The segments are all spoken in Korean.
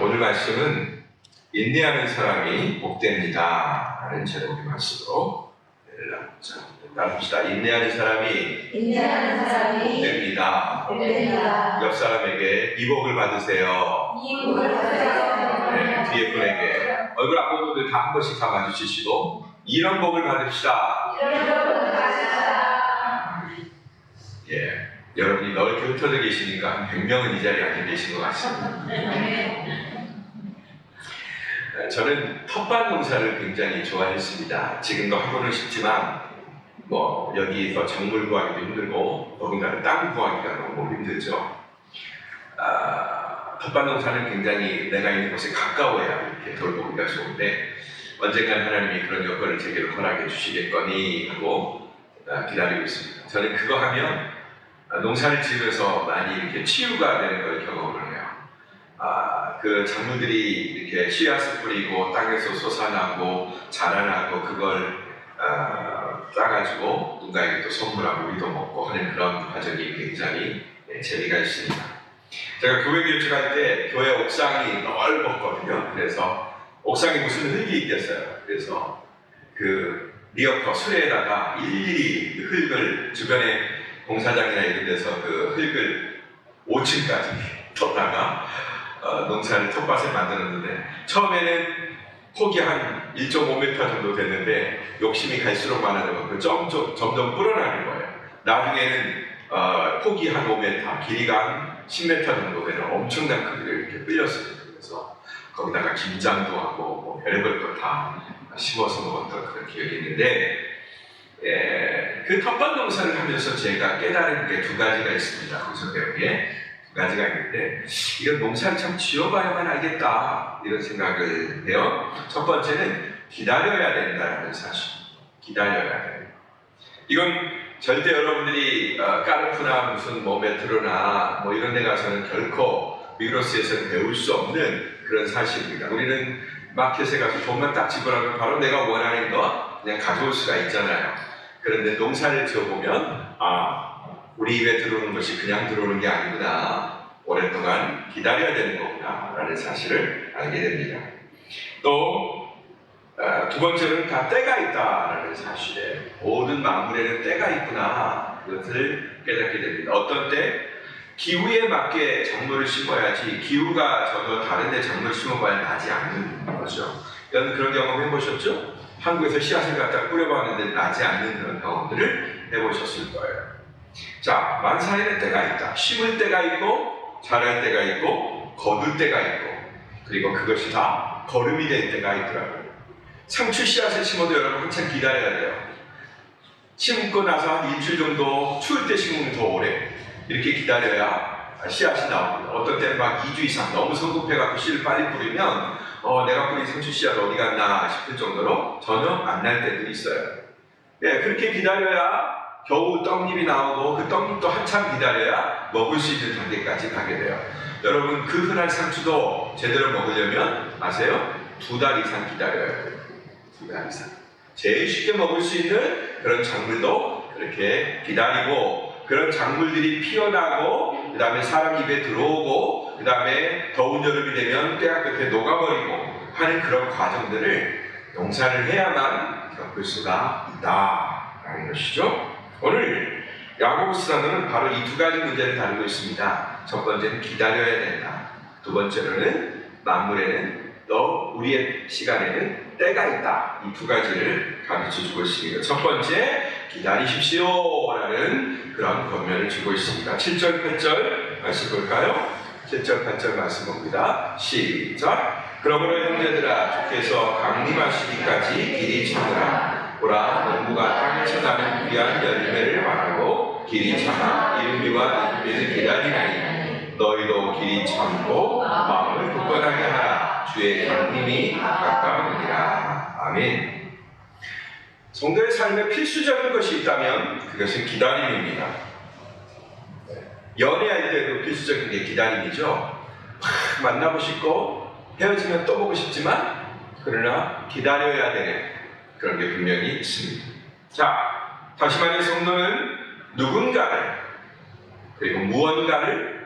오늘 말씀은 인내하는 사람이 복됩니다 라는 제목의 말씀으로 나누자. 따라합시다. 인내하는 사람이 복됩니다. 옆 사람에게 이 복을 받으세요. 네, 뒤에 분에게 얼굴 안 보는 분들 다 한 번씩 다 마주치시고 이런 복을 받읍시다. 예, 여러분이 넓게 흩어져 계시니까 한 100명은 이 자리에 앉아 계신 것 같습니다. 저는 텃밭 농사를 굉장히 좋아했습니다. 지금도 하고는 싶지만 여기서 작물 구하기도 힘들고 더군다나 땅 구하기가 너무 힘들죠. 텃밭 농사는 굉장히 내가 있는 곳에 가까워야 이렇게 돌보기가 좋은데 언젠간 하나님이 그런 여건을 제게로 허락해 주시겠거니 하고 기다리고 있습니다. 저는 그거 하면 농사를 지으면서 많이 이렇게 치유가 되는 걸 경험을 해요. 그 작물들이 이렇게 씨앗을 뿌리고 땅에서 솟아나고 자라나고 그걸 따가지고 누군가에게 또 선물하고 우리도 먹고 하는 그런 과정이 굉장히 재미가 있습니다. 제가 교회 교육할 때 교회 옥상이 넓었거든요. 그래서 옥상에 무슨 흙이 있겠어요. 그래서 그 리어커 수레에다가 일일이 그 흙을 주변에 공사장이나 이런 데서 그 흙을 5층까지 뒀다가 농사를 텃밭을 만들었는데 처음에는 폭이 한 1.5m 정도 됐는데 욕심이 갈수록 많아져서 점점 불어나는 거예요. 나중에는 폭이 한 5m, 길이가 한 10m 정도 되는 엄청난 크기를 이렇게 불렸습니다. 그래서 거기다가 김장도 하고 별의별 걸 다 심어서 먹었던 그런 기억이 있는데 그 텃밭 농사를 하면서 제가 깨달은 게 두 가지가 있습니다. 거기서 배운 게 두 가지가 있는데 이건 농사를 참 지어봐야만 알겠다 이런 생각을 해요. 첫 번째는 기다려야 된다는 사실. 기다려야 돼요. 이건 절대 여러분들이 까르푸나 무슨 메트로나 이런 데 가서는 결코 미그로스에서는 배울 수 없는 그런 사실입니다. 우리는 마켓에 가서 돈만 딱 지불하면 바로 내가 원하는 거 그냥 가져올 수가 있잖아요. 그런데 농사를 지어보면 우리 입에 들어오는 것이 그냥 들어오는 게 아니구나. 오랫동안 기다려야 되는 거구나 라는 사실을 알게 됩니다. 또 두 번째는 다 때가 있다라는 사실에 모든 만물에는 때가 있구나 그것을 깨닫게 됩니다. 어떤 때 기후에 맞게 작물을 심어야지 기후가 전혀 다른데 작물을 심어봐야 나지 않는 거죠. 여러분 그런 경험 해보셨죠? 한국에서 씨앗을 갖다 뿌려봤는데 나지 않는 그런 경험들을 해보셨을 거예요. 자, 만사에는 때가 있다. 심을 때가 있고 자랄 때가 있고 거둘 때가 있고 그리고 그것이 다 거름이 될 때가 있더라고요. 상추 씨앗을 심어도 여러분 한참 기다려야 돼요. 심고 나서 한 일주일 정도 추울 때 심으면 더 오래 이렇게 기다려야 씨앗이 나옵니다. 어떤 때는 막 2주 이상 너무 성급해갖고 씨를 빨리 뿌리면 내가 뿌린 상추 씨앗 어디 갔나 싶을 정도로 전혀 안 날 때들이 있어요. 그렇게 기다려야 겨우 떡잎이 나오고 그 떡잎도 한참 기다려야 먹을 수 있는 단계까지 가게 돼요. 여러분 그 흔한 상추도 제대로 먹으려면 아세요? 2달 이상 기다려야 돼요. 2달 이상. 제일 쉽게 먹을 수 있는 그런 작물도 그렇게 기다리고 그런 작물들이 피어나고 그 다음에 사람 입에 들어오고 그 다음에 더운 여름이 되면 때가 끝에 녹아버리고 하는 그런 과정들을 농사를 해야만 겪을 수가 있다라는 것이죠. 오늘 야고보서는 바로 이 두 가지 문제를 다루고 있습니다. 첫 번째는 기다려야 된다. 두 번째로는 만물에는 또 우리의 시간에는 때가 있다. 이 두 가지를 가르쳐 주고 있습니다. 첫 번째, 기다리십시오 라는 그런 권면을 주고 있습니다. 7절, 8절 말씀 볼까요? 7절, 8절 말씀 봅니다. 시작! 그러므로 형제들아 주께서 강림하시기까지 길이 참으라. 보라, 농부가 땅에서 나는 귀한 열매를 말하고 길이 참아 이른비와 늦비를 기다리나니 너희도 길이 참고 마음을 굳건하게 하라. 주의 강림이 가까우니라. 아멘. 성도의 삶에 필수적인 것이 있다면 그것은 기다림입니다. 연애할 때도 필수적인 게 기다림이죠. 만나고 싶고 헤어지면 또 보고 싶지만 그러나 기다려야 되는 그런 게 분명히 있습니다. 자, 다시 말해 성도는 누군가를 그리고 무언가를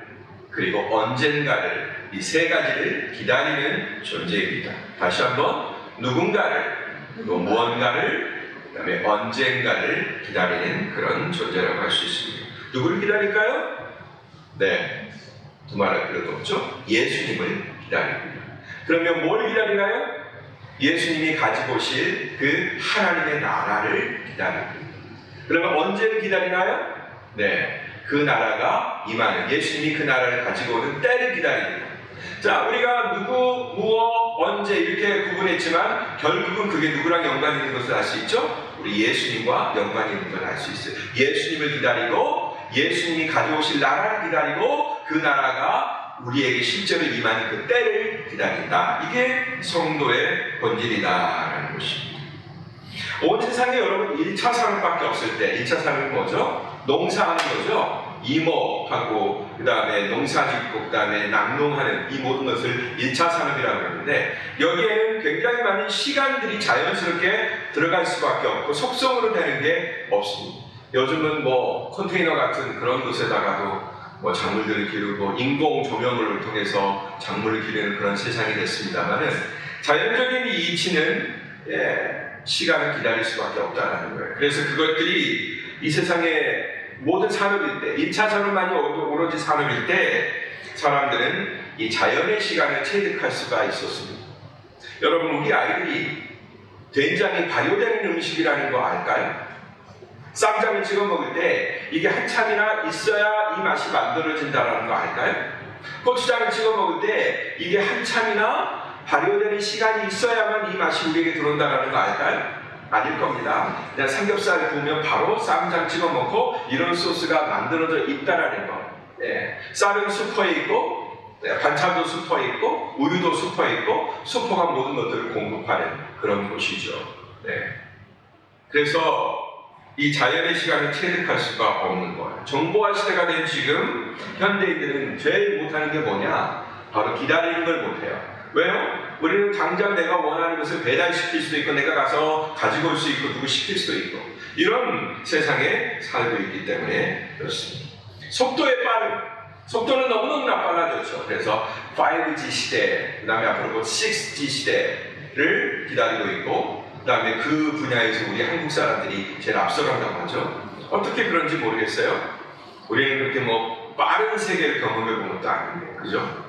그리고 언젠가를 이 세 가지를 기다리는 존재입니다. 다시 한번 누군가를, 또 무언가를, 그 다음에 언젠가를 기다리는 그런 존재라고 할 수 있습니다. 누구를 기다릴까요? 네, 두말할 필요도 없죠. 예수님을 기다립니다. 그러면 뭘 기다리나요? 예수님이 가지고 오실 그 하나님의 나라를 기다립니다. 그러면 언제를 기다리나요? 네, 그 나라가 임하는, 예수님이 그 나라를 가지고 오는 때를 기다립니다. 자, 우리가 누구, 무엇, 언제 이렇게 구분했지만 결국은 그게 누구랑 연관이 있는 것을 알 수 있죠? 우리 예수님과 연관이 있는 걸 알 수 있어요. 예수님을 기다리고 예수님이 가져오실 나라를 기다리고 그 나라가 우리에게 실제로 임하는 그 때를 기다린다. 이게 성도의 본질이다라는 것입니다. 온 세상에 여러분 1차 산업밖에 없을 때, 1차 산업이 뭐죠? 농사하는 거죠. 이목하고 그 다음에 농사 짓고 그 다음에 낙농하는 이 모든 것을 1차 산업이라고 하는데, 여기에는 굉장히 많은 시간들이 자연스럽게 들어갈 수밖에 없고 속성으로 되는 게 없습니다. 요즘은 뭐 컨테이너 같은 그런 곳에다가도 뭐 작물들을 기르고 인공 조명을 통해서 작물을 기르는 그런 세상이 됐습니다만은, 자연적인 이 이치는 시간을 기다릴 수밖에 없다는 거예요. 그래서 그것들이 이 세상의 모든 산업일 때, 1차 산업만이 오로지 산업일 때 사람들은 이 자연의 시간을 체득할 수가 있었습니다. 여러분, 우리 아이들이 된장이 발효되는 음식이라는 거 알까요? 쌈장을 찍어 먹을 때 이게 한참이나 있어야 이 맛이 만들어진다는 거 알까요? 고추장을 찍어 먹을 때 이게 한참이나 발효되는 시간이 있어야만 이 맛이 우리에게 들어온다는 거 알까요? 아닐 겁니다. 그냥 삼겹살 구우면 바로 쌈장 찍어 먹고 이런 소스가 만들어져 있다라는 거. 쌀은 슈퍼에 있고, 반찬도 슈퍼에 있고, 우유도 슈퍼에 있고, 슈퍼가 모든 것들을 공급하는 그런 곳이죠. 그래서 이 자연의 시간을 체득할 수가 없는 거예요. 정보화 시대가 된 지금 현대인들은 제일 못하는 게 뭐냐? 바로 기다리는 걸 못해요. 왜요? 우리는 당장 내가 원하는 것을 배달시킬 수도 있고, 내가 가서 가지고 올 수 있고, 누구 시킬 수도 있고, 이런 세상에 살고 있기 때문에 그렇습니다. 속도의 빠름, 속도는 너무너무나 빨라졌죠. 그래서 5G 시대, 그 다음에 앞으로 6G 시대를 기다리고 있고, 그 다음에 그 분야에서 우리 한국 사람들이 제일 앞서간다고 하죠. 어떻게 그런지 모르겠어요. 우리는 그렇게 뭐 빠른 세계를 경험해 본 것도 아닌데, 그죠?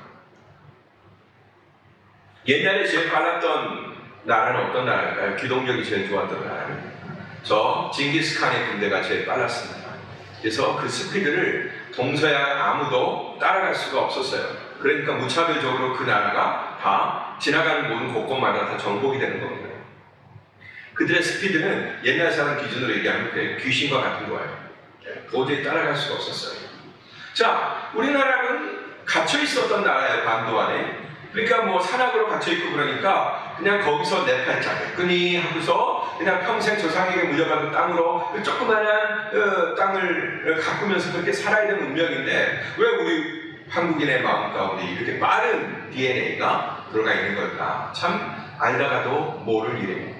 옛날에 제일 빨랐던 나라는 어떤 나라일까요? 기동력이 제일 좋았던 나라는 저 징기스칸의 군대가 제일 빨랐습니다. 그래서 그 스피드를 동서양 아무도 따라갈 수가 없었어요. 그러니까 무차별적으로 그 나라가 다 지나가는 모든 곳곳마다 다 정복이 되는 겁니다. 그들의 스피드는 옛날 사람 기준으로 얘기하면 그냥 귀신과 같은 거예요. 도저히 따라갈 수가 없었어요. 자, 우리나라는 갇혀 있었던 나라예요, 반도 안에. 그러니까 뭐 산악으로 갇혀있고 그러니까 그냥 거기서 내 팔자겠거니 하고서 그냥 평생 조상에게 물려받은 땅으로 그 조그마한 땅을 가꾸면서 그렇게 살아야 되는 운명인데, 왜 우리 한국인의 마음 가운데 이렇게 빠른 DNA가 들어가 있는 걸까? 참 알다가도 모를 일이에요.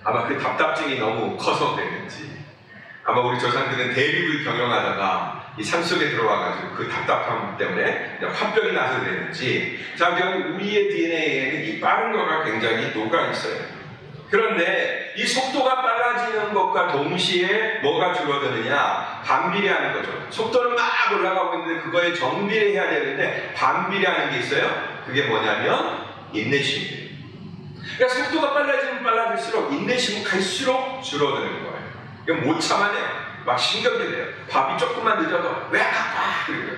아마 그 답답증이 너무 커서 그랬는지, 아마 우리 조상들은 대륙을 경영하다가 이 산속에 들어와가지고 그 답답함 때문에 화병이 나서 그랬는지, 자, 우리의 DNA에는 이 빠른 거가 굉장히 녹아있어요. 그런데 이 속도가 빨라지는 것과 동시에 뭐가 줄어드느냐? 반비례하는 거죠. 속도는 막 올라가고 있는데 그거에 정비례해야 되는데 반비례하는 게 있어요. 그게 뭐냐면 인내심이에요. 그러니까 속도가 빨라지면 빨라질수록 인내심은 갈수록 줄어드는 거예요. 이건 못 참아내요. 막 신경질 내요. 밥이 조금만 늦어도 왜 아까 그래요.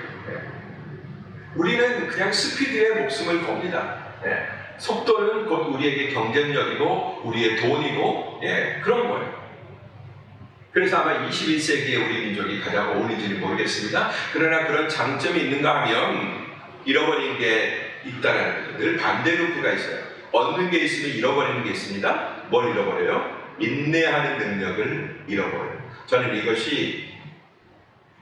우리는 그냥 스피드에 목숨을 겁니다. 속도는 곧 우리에게 경쟁력이고 우리의 돈이고 그런 거예요. 그래서 아마 21세기에 우리 민족이 가장 어울리지는 모르겠습니다. 그러나 그런 장점이 있는가 하면 잃어버린 게 있다는 거죠. 늘 반대루프가 있어요. 얻는 게 있으면 잃어버리는 게 있습니다. 뭘 잃어버려요? 인내하는 능력을 잃어버려요. 저는 이것이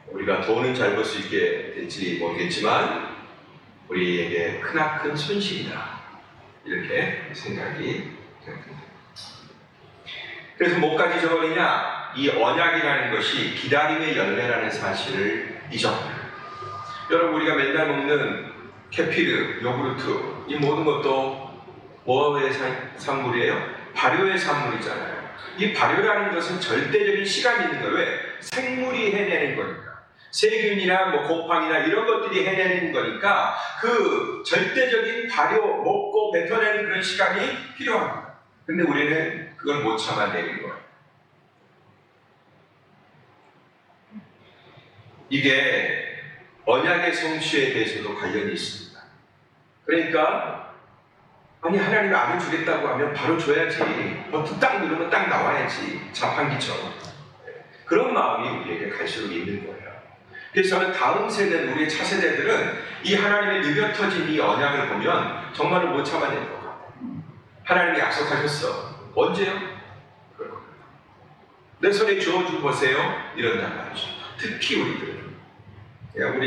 우리가 돈은 잘 벌 수 있게 될지 모르겠지만 우리에게 크나큰 손실이다, 이렇게 생각이 됩니다. 그래서 뭐까지 저버리냐? 이 언약이라는 것이 기다림의 열매라는 사실을 잊어버려요. 여러분, 우리가 맨날 먹는 케피르, 요구르트 이 모든 것도 뭐의 산물이에요? 발효의 산물이잖아요. 이 발효라는 것은 절대적인 시간이 있는 거예요. 왜? 생물이 해내는 거니까. 세균이나 뭐 곰팡이나 이런 것들이 해내는 거니까 그 절대적인 발효, 먹고 뱉어내는 그런 시간이 필요합니다. 근데 우리는 그걸 못 참아내는 거예요. 이게 언약의 성취에 대해서도 관련이 있습니다. 그러니까 아니 하나님이 알을 주겠다고 하면 바로 줘야지. 버튼 딱 누르면 딱 나와야지. 자판기처럼. 그런 마음이 우리에게 갈수록 있는 거예요. 그래서 저는 다음 세대, 우리의 차세대들은 이 하나님의 느려 터진 이 언약을 보면 정말로 못 참아낼 것 같아요. 하나님이 약속하셨어. 언제요? 내 손에 주어주고 보세요. 이런단 말이죠. 특히 우리들은.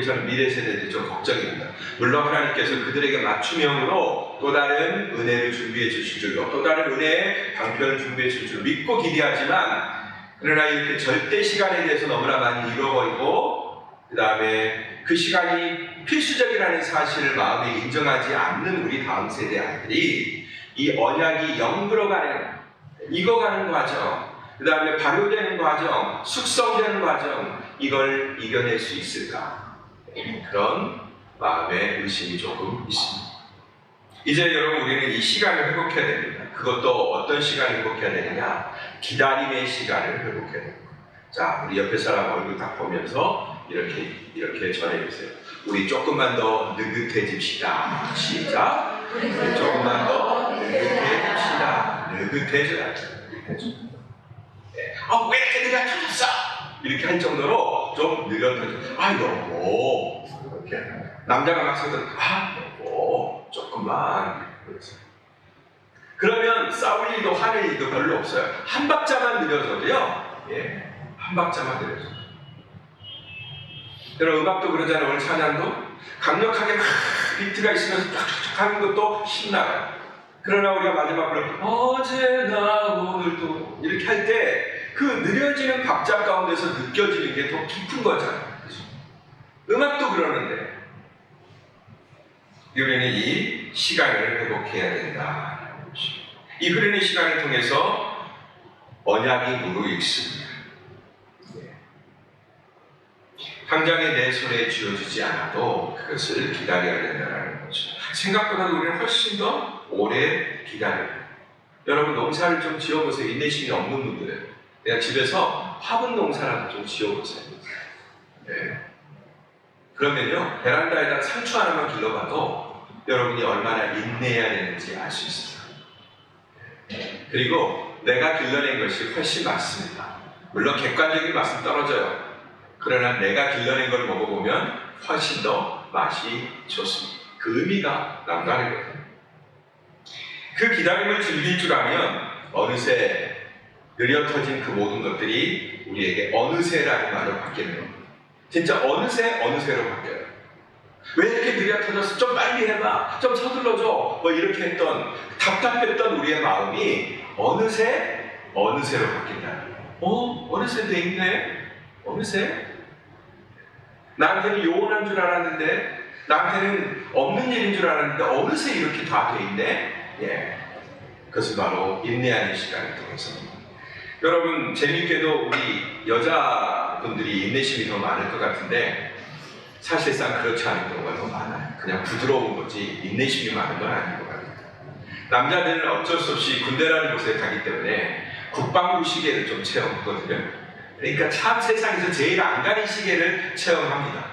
저는 미래 세대들이 좀 걱정입니다. 물론 하나님께서 그들에게 맞춤형으로 또 다른 은혜를 준비해 주실 줄로, 또 다른 은혜의 방편을 준비해 주실 줄로 믿고 기대하지만, 그러나 이렇게 절대 시간에 대해서 너무나 많이 잃어버리고 그 다음에 그 시간이 필수적이라는 사실을 마음에 인정하지 않는 우리 다음 세대 아이들이 이 언약이 영들어가는, 익어가는 과정, 그 다음에 발효되는 과정, 숙성되는 과정, 이걸 이겨낼 수 있을까? 그런 마음의 의심이 조금 있습니다. 이제 여러분 우리는 이 시간을 회복해야 됩니다. 그것도 어떤 시간을 회복해야 되느냐? 기다림의 시간을 회복해야 됩니다. 자, 우리 옆에 사람 얼굴 딱 보면서 이렇게 전해주세요. 우리 조금만 더 느긋해집시다. 시작. 우리 조금만 더 느긋해집시다. 느긋해져야죠. 왜 이렇게 느려졌어? 이렇게 할 정도로 좀 느려져요. 여보. 이렇게 남자가 막 서든 여보 조금만. 그러면 싸울 일도 화낼 일도 별로 없어요. 한 박자만 느려져도요. 한 박자만 느려져요. 여러분 음악도 그러잖아요. 오늘 찬양도 강력하게 막 비트가 있으면서 쫙쫙쫙 하는 것도 신나요. 그러나 우리가 마지막으로 어제나 오늘도 이렇게 할 때 그 느려지는 박자 가운데서 느껴지는 게 더 깊은 거잖아요. 음악도 그러는데 우리는 이 시간을 회복해야 된다. 이 흐르는 시간을 통해서 언약이 무르익습니다. 당장에 내 손에 쥐어지지 않아도 그것을 기다려야 된다는 거죠. 생각보다 우리는 훨씬 더 오래 기다려요. 여러분 농사를 좀 지어보세요. 인내심이 없는 분들은 그냥 집에서 화분 농사라도 좀 지어보세요. 그러면요 베란다에다 상추 하나만 길러봐도 여러분이 얼마나 인내해야 되는지 알 수 있어요. 그리고 내가 길러낸 것이 훨씬 맛있습니다. 물론 객관적인 맛은 떨어져요. 그러나 내가 길러낸 걸 먹어보면 훨씬 더 맛이 좋습니다. 그 의미가 남다르거든요. 그 기다림을 즐길 줄 알면 어느새 느려 터진 그 모든 것들이 우리에게 어느새라는 말로 바뀌는 겁니다. 진짜 어느새로 바뀌어요. 왜 이렇게 느려 터졌어? 좀 빨리 해봐. 좀 서둘러줘. 이렇게 했던 답답했던 우리의 마음이 어느새로 바뀐다. 어느새 돼 있네? 어느새? 나한테는 요원한 줄 알았는데, 나한테는 없는 일인 줄 알았는데 어느새 이렇게 다 돼 있네? 그것은 바로 인내하는 시간을 통해서입니다. 여러분 재밌게도 우리 여자분들이 인내심이 더 많을 것 같은데 사실상 그렇지 않은 경우가 더 많아요. 그냥 부드러운 거지 인내심이 많은 건 아닌 것 같아요. 남자들은 어쩔 수 없이 군대라는 곳에 가기 때문에 국방부 시계를 좀 체험하거든요. 그러니까 참 세상에서 제일 안 가는 시계를 체험합니다.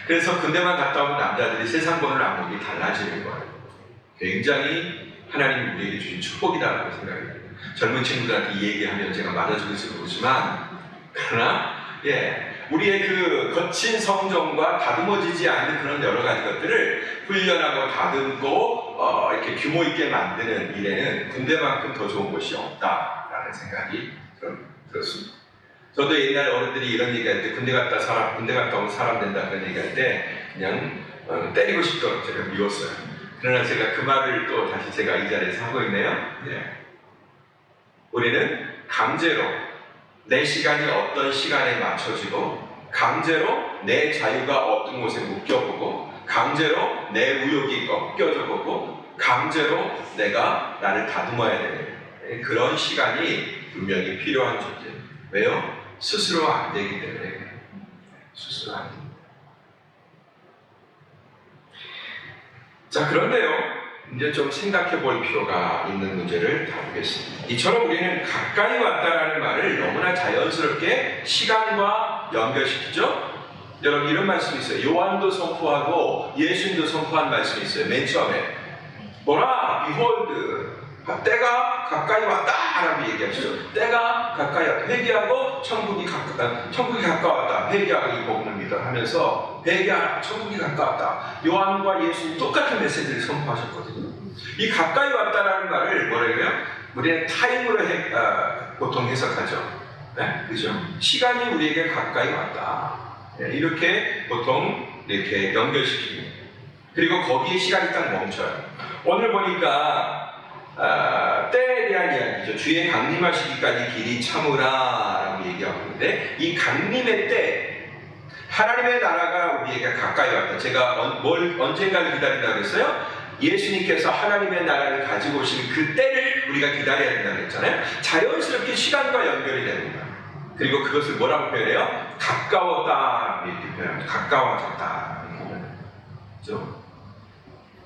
그래서 군대만 갔다 오면 남자들이 세상 보는 안목이 달라지는 거예요. 굉장히 하나님이 우리에게 주신 축복이다라고 생각해요. 젊은 친구들한테 이 얘기하면 제가 맞아주겠지 모르지만 그러나 우리의 그 거친 성정과 다듬어지지 않는 그런 여러 가지 것들을 훈련하고 다듬고 이렇게 규모 있게 만드는 일에는 군대만큼 더 좋은 곳이 없다라는 생각이 들었습니다. 저도 옛날에 어른들이 이런 얘기할 때 군대 갔다 오면 사람 된다 그런 얘기할 때 그냥 때리고 싶도록 제가 미웠어요. 그러나 제가 그 말을 또 다시 제가 이 자리에서 하고 있네요. 우리는 강제로 내 시간이 어떤 시간에 맞춰지고 강제로 내 자유가 어떤 곳에 묶여보고 강제로 내 의욕이 꺾여져 보고 강제로 내가 나를 다듬어야 되는 그런 시간이 분명히 필요한 존재. 왜요? 스스로 안 되기 때문에. 스스로 안 됩니다. 자, 그런데요, 이제 좀 생각해 볼 필요가 있는 문제를 다루겠습니다. 이처럼 우리는 가까이 왔다라는 말을 너무나 자연스럽게 시간과 연결시키죠? 여러분, 이런 말씀이 있어요. 요한도 선포하고 예수님도 선포한 말씀이 있어요. 맨 처음에 뭐라? 비홀드, 때가 가까이 왔다라고 얘기하시죠. 때가 가까이 왔다. 회개하고 천국이 가까웠다. 회개하고 이 복음을 믿어 하면서 회개하고 천국이 가까웠다. 요한과 예수님 똑같은 메시지를 선포하셨거든요. 이 가까이 왔다라는 말을 뭐라고요? 우리는 타임으로 보통 해석하죠. 네? 그죠? 시간이 우리에게 가까이 왔다. 네, 이렇게 보통 이렇게 연결시킵니다. 그리고 거기에 시간이 딱 멈춰요. 오늘 보니까 때에 대한 이야기죠. 주의 강림하시기까지 길이 참으라 라고 얘기하고 있는데, 이 강림의 때, 하나님의 나라가 우리에게 가까이 왔다. 제가 언젠가를 기다린다고 했어요? 예수님께서 하나님의 나라를 가지고 오시는 그 때를 우리가 기다려야 된다고 했잖아요. 자연스럽게 시간과 연결이 됩니다. 그리고 그것을 뭐라고 표현해요? 가까웠다 이렇게 표현합니다. 가까워졌다 이렇게 표현합니다. 그렇죠?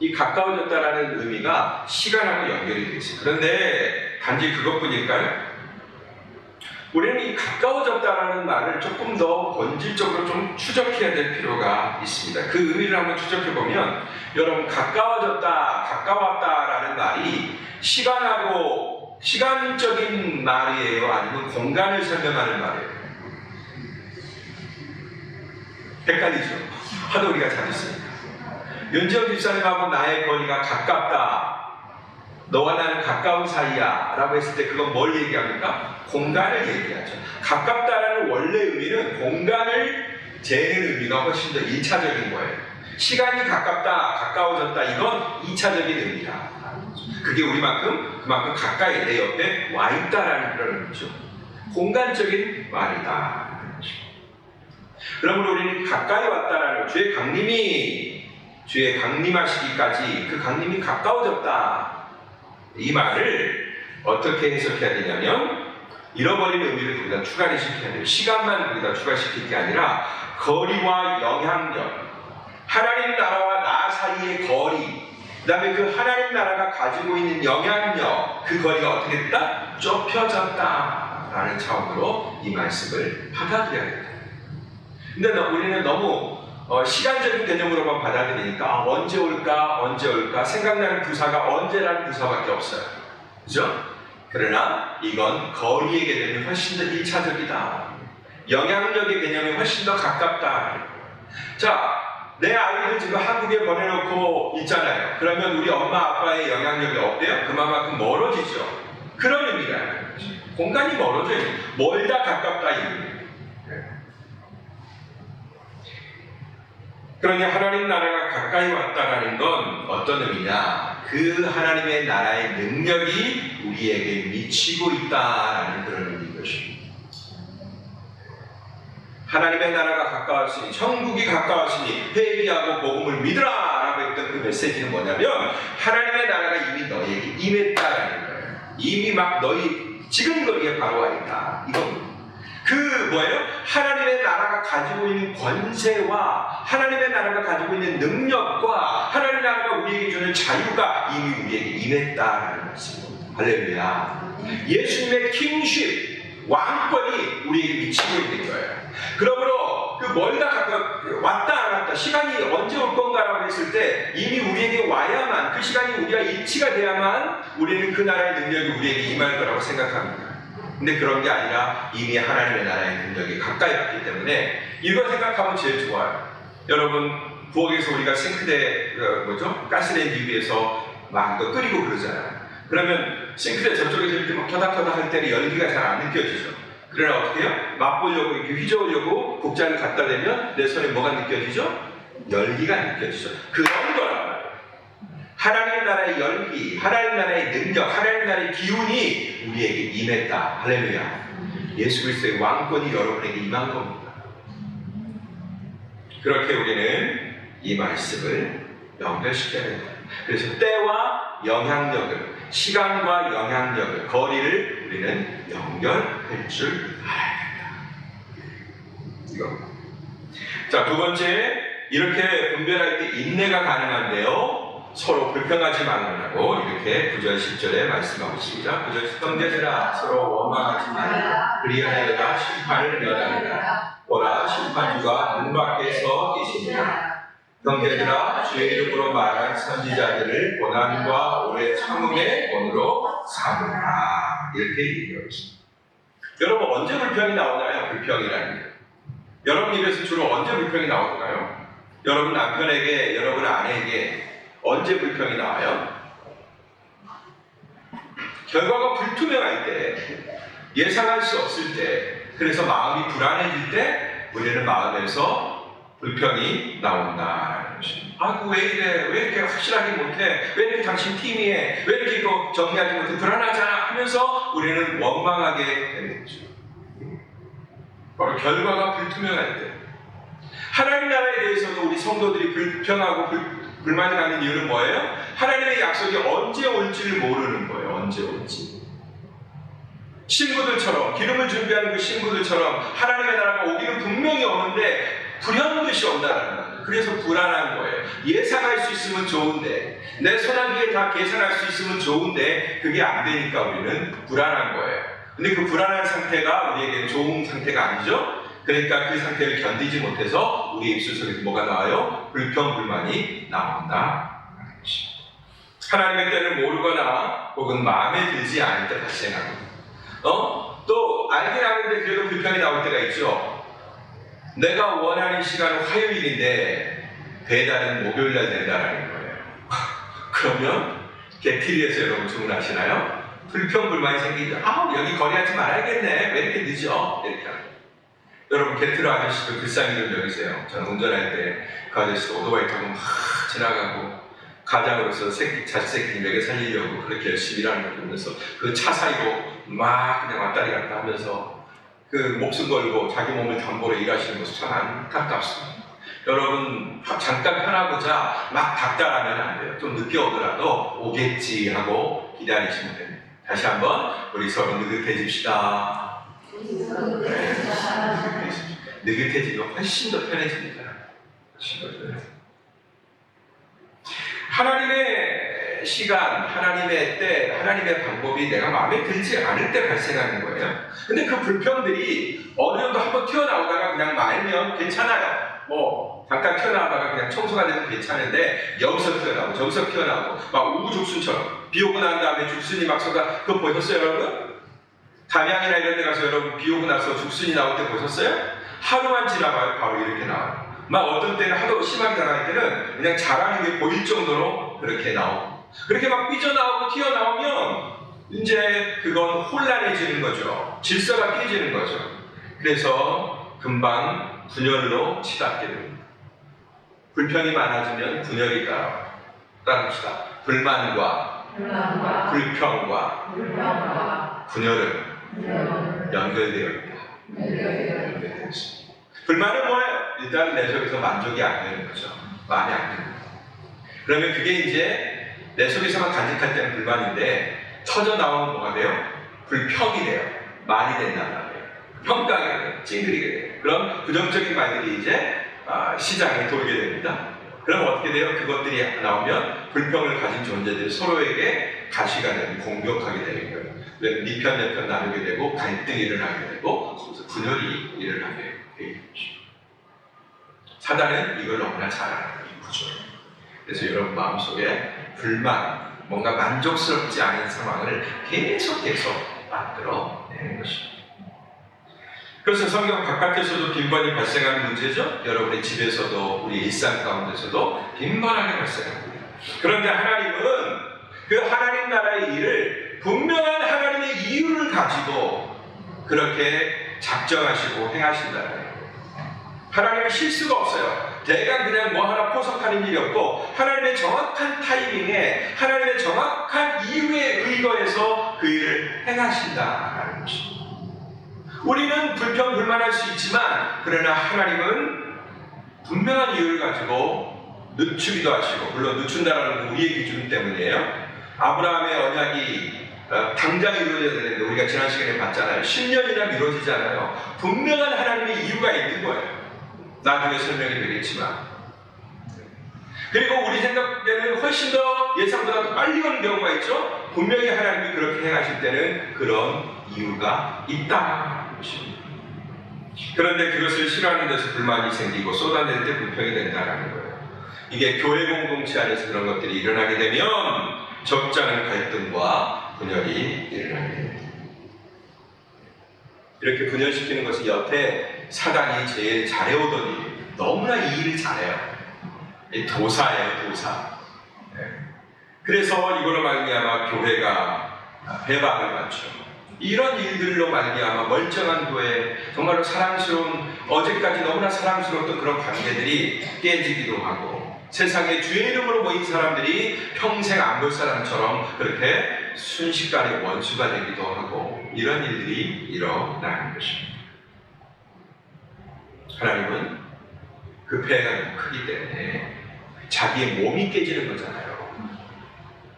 이 가까워졌다라는 의미가 시간하고 연결이 되어 있어요. 그런데 단지 그것뿐일까요? 우리는 이 가까워졌다라는 말을 조금 더 본질적으로 좀 추적해야 될 필요가 있습니다. 그 의미를 한번 추적해 보면, 여러분, 가까웠다라는 말이 시간적인 말이에요? 아니면 공간을 설명하는 말이에요? 헷갈리죠? 하도 우리가 자주 쓰니까. 윤지영 집사님하고 나의 거리가 가깝다, 너와 나는 가까운 사이야 라고 했을 때 그건 뭘 얘기합니까? 공간을 얘기하죠. 가깝다라는 원래 의미는 공간을 재는 의미가 훨씬 더 1차적인 거예요. 시간이 가깝다, 가까워졌다, 이건 2차적인 의미다. 그게 그만큼 가까이 내 옆에 와 있다라는 그런 의미죠. 공간적인 말이다. 그러므로 우리는 가까이 왔다라는, 주의 강림하시기까지 그 강림이 가까워졌다, 이 말을 어떻게 해석해야 되냐면, 잃어버린 의미를 거기다 추가를 시켜야 돼요. 시간만 거기다 추가시킬 게 아니라 거리와 영향력, 하나님 나라와 나 사이의 거리, 그 다음에 그 하나님 나라가 가지고 있는 영향력, 그 거리가 어떻게 됐다? 좁혀졌다 라는 차원으로 이 말씀을 받아들여야 됩니다. 근데 우리는 너무 시간적인 개념으로만 받아들이니까 언제 올까 생각나는 부사가 언제라는 부사밖에 없어요. 그죠? 그러나 이건 거리의 개념이 훨씬 더 1차적이다. 영향력의 개념이 훨씬 더 가깝다. 자, 내 아이들 지금 한국에 보내놓고 있잖아요. 그러면 우리 엄마 아빠의 영향력이 어때요? 그만큼 멀어지죠. 그런 의미가 공간이 멀어져요. 멀다 가깝다 이 의미. 그러니 하나님 나라가 가까이 왔다라는 건 어떤 의미냐? 그 하나님의 나라의 능력이 우리에게 미치고 있다라는 그런 의미인 것입니다. 하나님의 나라가 가까웠으니, 천국이 가까웠으니 회개하고 복음을 믿으라 라고 했던 그 메시지는 뭐냐면, 하나님의 나라가 이미 너희에게 임했다라는 거예요. 이미 막 너희 지금 거기에 바로 와 있다, 이겁니다. 하나님의 나라가 가지고 있는 권세와 하나님의 나라가 가지고 있는 능력과 하나님의 나라가 우리에게 주는 자유가 이미 우리에게 임했다라는 말씀입니다. 할렐루야. 예수님의 킹십, 왕권이 우리에게 미치고 있는 거예요. 그러므로 그 멀다 왔다 안 왔다, 시간이 언제 올 건가라고 했을 때 이미 우리에게 와야만, 그 시간이 우리가 일치가 돼야만 우리는 그 나라의 능력이 우리에게 임할 거라고 생각합니다. 근데 그런 게 아니라 이미 하나님의 나라의 능력이 가까이 왔기 때문에 이거 생각하면 제일 좋아요. 여러분, 부엌에서 우리가 싱크대 가스레인지 위에서 막 이거 끓이고 그러잖아요. 그러면 싱크대 저쪽에서 이렇게 막 토닥토닥 할 때는 열기가 잘 안 느껴지죠. 그러나 어떻게 해요? 맛보려고 이렇게 휘저으려고 국자를 갖다 대면 내 손에 뭐가 느껴지죠? 열기가 느껴지죠. 그런 거란 말이에요. 하나님 나라의 열기, 하나님 나라의 능력, 하나님 나라의 기운이 우리에게 임했다. 할렐루야. 예수 그리스도의 왕권이 여러분에게 임한 겁니다. 그렇게 우리는 이 말씀을 연결시켜야 된다. 그래서 때와 영향력을, 시간과 영향력을, 거리를 우리는 연결할 줄 알아야 된다. 이거. 자, 두 번째, 이렇게 분별할 때 인내가 가능한데요. 서로 불평하지 말라고 이렇게 9절 10절에 말씀하고 있습니다. 9절 형제들아 서로 원망하지 말라. 그리하여야 심판을 면하리라. 보라 심판주가 문 밖에 서 계시니라. 형제들아 주의 이름으로 말한 선지자들을 고난과 오래 참음의 본으로 삼으라. 이렇게 얘기하고 있습니다. 여러분 언제 불평이 나오나요? 불평이라는 게. 여러분 입에서 주로 언제 불평이 나오나요? 여러분 남편에게, 여러분 아내에게 언제 불평이 나와요? 결과가 불투명할 때, 예상할 수 없을 때, 그래서 마음이 불안해질 때 우리는 마음에서 불평이 나온다라는 것입니다. 아이고 왜 이래? 왜 이렇게 확실하게 못해? 왜 이렇게 당신 팀이 해? 왜 이렇게 이거 정리하지 못해? 불안하잖아 하면서 우리는 원망하게 되는 거죠. 바로 결과가 불투명할 때, 하나님 나라에 대해서도 우리 성도들이 불평하고 불만이 가는 이유는 뭐예요? 하나님의 약속이 언제 올지를 모르는 거예요. 언제 올지. 신부들처럼, 기름을 준비하는 그 신부들처럼 하나님의 나라가 오기는 분명히 오는데 불현듯이 온다는 거예요. 그래서 불안한 거예요. 예상할 수 있으면 좋은데, 내 손아귀에 다 계산할 수 있으면 좋은데 그게 안 되니까 우리는 불안한 거예요. 근데 그 불안한 상태가 우리에게는 좋은 상태가 아니죠? 그러니까 그 상태를 견디지 못해서 우리 입술 속에서 뭐가 나와요? 불평불만이 나온다. 하나님의 때를 모르거나 혹은 마음에 들지 않을 때 발생합니다. 또 알긴 아는데 그래도 불평이 나올 때가 있죠. 내가 원하는 시간은 화요일인데 배달은 목요일날 된다는 거예요. 그러면 게티리에서 여러분 주문하시나요? 불평불만이 생기죠. 여기 거래하지 말아야겠네. 왜 이렇게 늦어? 이렇게 하는 거예요. 여러분 게트로 아저씨도 불쌍히 좀 여기세요. 저는 운전할 때 그 아저씨가 오토바이 타고 막 지나가고 가장으로서 자식 새끼 먹여 살리려고 그렇게 열심히 일하는 걸 보면서 그 차 사이로 막 그냥 왔다리 갔다 하면서 그 목숨 걸고 자기 몸을 담보로 일하시는 모습 참 안타깝습니다. 여러분 잠깐 편하고자 막 닥달하면 안 돼요. 좀 늦게 오더라도 오겠지 하고 기다리시면 됩니다. 다시 한번 우리 서로 느긋해집시다. 느긋해지면 훨씬 더 편해집니다. 하나님의 시간, 하나님의 때, 하나님의 방법이 내가 마음에 들지 않을 때 발생하는 거예요. 근데 그 불평들이 어느 정도 한번 튀어나오다가 그냥 말면 괜찮아요. 잠깐 튀어나오다가 그냥 청소가 되면 괜찮은데 여기서 튀어나오고 저기서 튀어나오고 막 우후죽순처럼 비 오고 난 다음에 죽순이 막 쏟아. 그거 보셨어요 여러분? 담양이나 이런 데 가서 여러분 비 오고 나서 죽순이 나올 때 보셨어요? 하루만 지나가요. 바로 이렇게 나와요. 막 어떤 때는 하도 심하게 자랄 때는 그냥 자라는 게 보일 정도로 그렇게 나오고, 그렇게 막 삐져나오고 튀어나오면 이제 그건 혼란해지는 거죠. 질서가 깨지는 거죠. 그래서 금방 분열로 치닫게 됩니다. 불평이 많아지면 분열이 따릅시다. 불만과 불평과 분열은 연결되어 있다. 연결되어 있습니다. 불만은 뭐예요? 일단 내 속에서 만족이 안 되는 거죠. 마음이 안 드는 거죠. 그러면 그게 이제 내 속에서만 간직할 때는 불만인데 터져 나오면 뭐가 돼요? 불평이 돼요. 말이 된단 말이에요. 평가가 돼요. 찡그리게 돼요. 그럼 부정적인 말들이 이제 시장에 돌게 됩니다. 그럼 어떻게 돼요? 그것들이 나오면 불평을 가진 존재들이 서로에게 가시가 되고 공격하게 되는 거예요. 네 편 내 편 나누게 되고 갈등이 일어나게 되고 거기서 분열이 일어나게 되는 거죠. 사단은 이걸 너무나 잘 알아요. 이 구조를. 그래서 여러분 마음속에 불만, 뭔가 만족스럽지 않은 상황을 계속 만들어내는 것입니다. 그래서 성경 바깥에서도 빈번히 발생하는 문제죠. 여러분의 집에서도 우리 일상 가운데서도 빈번하게 발생합니다. 그런데 하나님은 그 하나님 나라의 일을 분명한 하나님의 이유를 가지고 그렇게 작정하시고 행하신다는 거예요. 하나님은 실수가 없어요. 대강 그냥 뭐 하나 포석하는 일이 없고 하나님의 정확한 타이밍에 하나님의 정확한 이유에 의거해서 그 일을 행하신다는 것입니다. 우리는 불평불만할 수 있지만 그러나 하나님은 분명한 이유를 가지고 늦추기도 하시고, 물론 늦춘다라는 건 우리의 기준 때문이에요. 아브라함의 언약이 당장 이루어져야 되는데 우리가 지난 시간에 봤잖아요. 10년이나 미뤄지잖아요. 분명한 하나님의 이유가 있는 거예요. 나중에 설명이 되겠지만. 그리고 우리 생각에는 훨씬 더 예상보다 더 빨리 오는 경우가 있죠. 분명히 하나님이 그렇게 행하실 때는 그런 이유가 있다는 것입니다. 그런데 그것을 싫어하는 데서 불만이 생기고 쏟아낼 때 불평이 된다는 거예요. 이게 교회 공동체 안에서 그런 것들이 일어나게 되면 적지 않은 갈등과 분열이 일어나게 됩니다. 이렇게 분열시키는 것이 여태 사단이 제일 잘해오던 일, 너무나 이 일을 잘해요. 도사예요, 도사. 그래서 이걸로 말미암아 교회가 배반을 받죠. 이런 일들로 말미암아 멀쩡한 교회, 정말로 사랑스러운, 어제까지 너무나 사랑스러웠던 그런 관계들이 깨지기도 하고, 세상에 주의 이름으로 모인 사람들이 평생 안 볼 사람처럼 그렇게 순식간에 원수가 되기도 하고, 이런 일들이 일어나는 것입니다. 하나님은 그 폐해가 너무 크기 때문에 자기의 몸이 깨지는 거잖아요.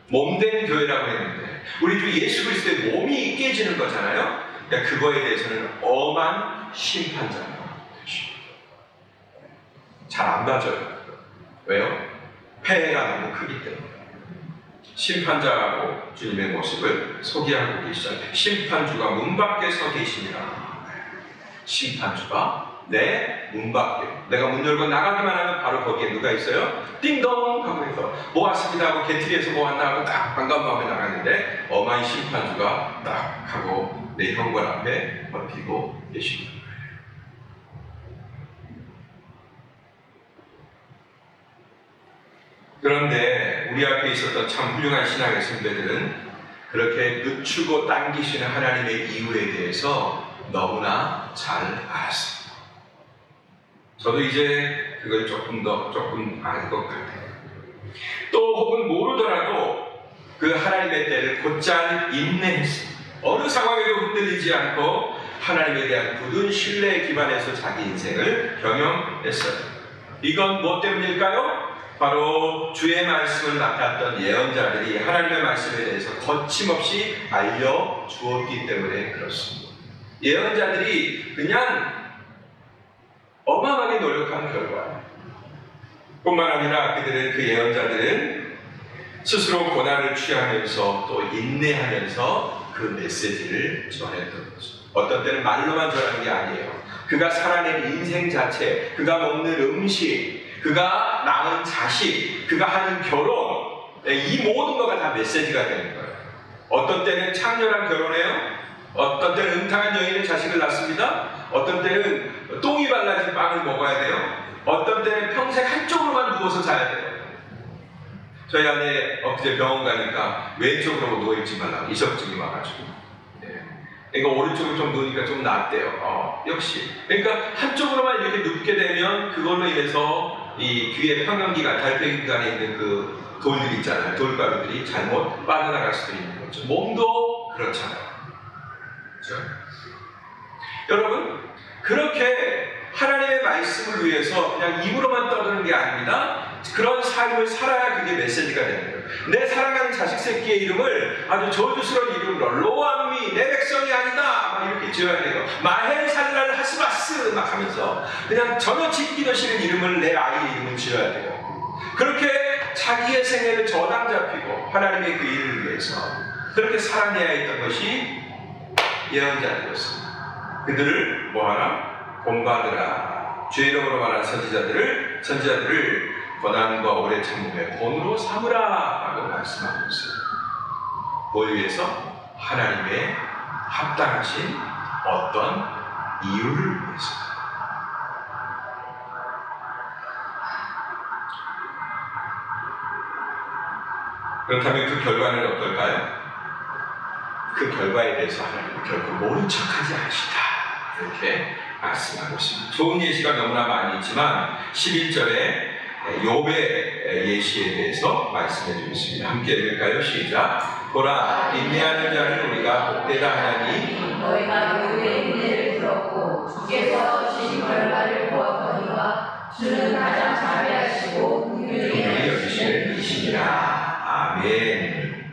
몸된 교회라고 했는데 우리 주 예수 그리스도의 몸이 깨지는 거잖아요. 그러니까 그거에 대해서는 엄한 심판자예요. 잘 안 봐줘요. 왜요? 폐해가 너무 크기 때문에. 심판자하고 주님의 모습을 소개하고 계시죠. 심판주가 문 밖에 서 계시니라. 심판주가 내 문 밖에, 내가 문 열고 나가기만 하면 바로 거기에 누가 있어요? 띵동 하고 해서 뭐 왔습니다 하고 게트리에서 뭐 왔나 하고 딱 반가운 마음에 나갔는데 엄한 심판주가 딱 하고 내 현관 앞에 버티고 계십니다. 그런데 우리 앞에 있었던 참 훌륭한 신앙의 선배들은 그렇게 늦추고 당기시는 하나님의 이유에 대해서 너무나 잘 알았습니다. 저도 이제 그걸 조금 알 것 같아요. 또 혹은 모르더라도 그 하나님의 때를 곧잘 인내했습니다. 어느 상황에도 흔들리지 않고 하나님에 대한 굳은 신뢰에 기반해서 자기 인생을 경영했어요. 이건 무엇 때문일까요? 바로 주의 말씀을 맡았던 예언자들이 하나님의 말씀에 대해서 거침없이 알려주었기 때문에 그렇습니다. 예언자들이 그냥 어마어마하게 노력한 결과예요. 뿐만 아니라 그들은 그 예언자들은 스스로 고난을 취하면서 또 인내하면서 그 메시지를 전했던 거죠. 어떤 때는 말로만 전하는 게 아니에요. 그가 살아낸 인생 자체, 그가 먹는 음식, 그가 낳은 자식, 그가 하는 결혼, 이 모든 거가 다 메시지가 되는 거예요. 어떤 때는 창렬한 결혼해요. 어떤 때는 음탕한 여인의 자식을 낳습니다. 어떤 때는 똥이 발라진 빵을 먹어야 돼요. 어떤 때는 평생 한쪽으로만 누워서 자야 돼요. 저희 아내 엊그제 병원 가니까 왼쪽으로 누워있지 말라고 이석증이 와가지고. 그러니까 오른쪽으로 좀 누우니까 좀 낫대요. 역시. 그러니까 한쪽으로만 이렇게 눕게 되면 그걸로 인해서 이 귀의 평형기관, 달팽이관에 있는 그 돌들 있잖아요. 돌가루들이 잘못 빠져나갈 수도 있는 거죠. 몸도 그렇잖아요. 그렇죠? 여러분, 그렇게 하나님의 말씀을 위해서 그냥 입으로만 떠드는 게 아닙니다. 그런 삶을 살아야 그게 메시지가 되는 거예요. 내 사랑하는 자식 새끼의 이름을 아주 저주스러운 이름으로 로암미, 내 백성이 아니다 막 이렇게 지어야 돼요. 마헬살랄 하스바스 막 하면서 그냥 전혀 짓기도 싫은 이름을 내 아이의 이름을 지어야 돼요. 그렇게 자기의 생애를 저당 잡히고 하나님의 그 일을 위해서 그렇게 살아내야 했던 것이 예언자들이었습니다. 그들을 뭐하라? 본받으라. 주의 이름으로 말하는 선지자들을 고난과 오래 참음의 본으로 삼으라 라고 말씀하고 있습니다. 뭘 위해서? 하나님의 합당하신 어떤 이유를 위해서. 그렇다면 그 결과는 어떨까요? 그 결과에 대해서 하나님은 결코 모른 척하지 않으시다 이렇게 말씀하고 있습니다. 좋은 예시가 너무나 많이 있지만 11절에 욥의 예시에 대해서 말씀해 주겠습니다. 함께 읽을까요? 시작. 보라, 인내하는 자를 우리가 복되다 하나니 너희가 욥의 인내를 들었고 주께서 주신 결과를 보았거니와 주는 가장 자비하시고 긍휼히 것이니라. 아멘.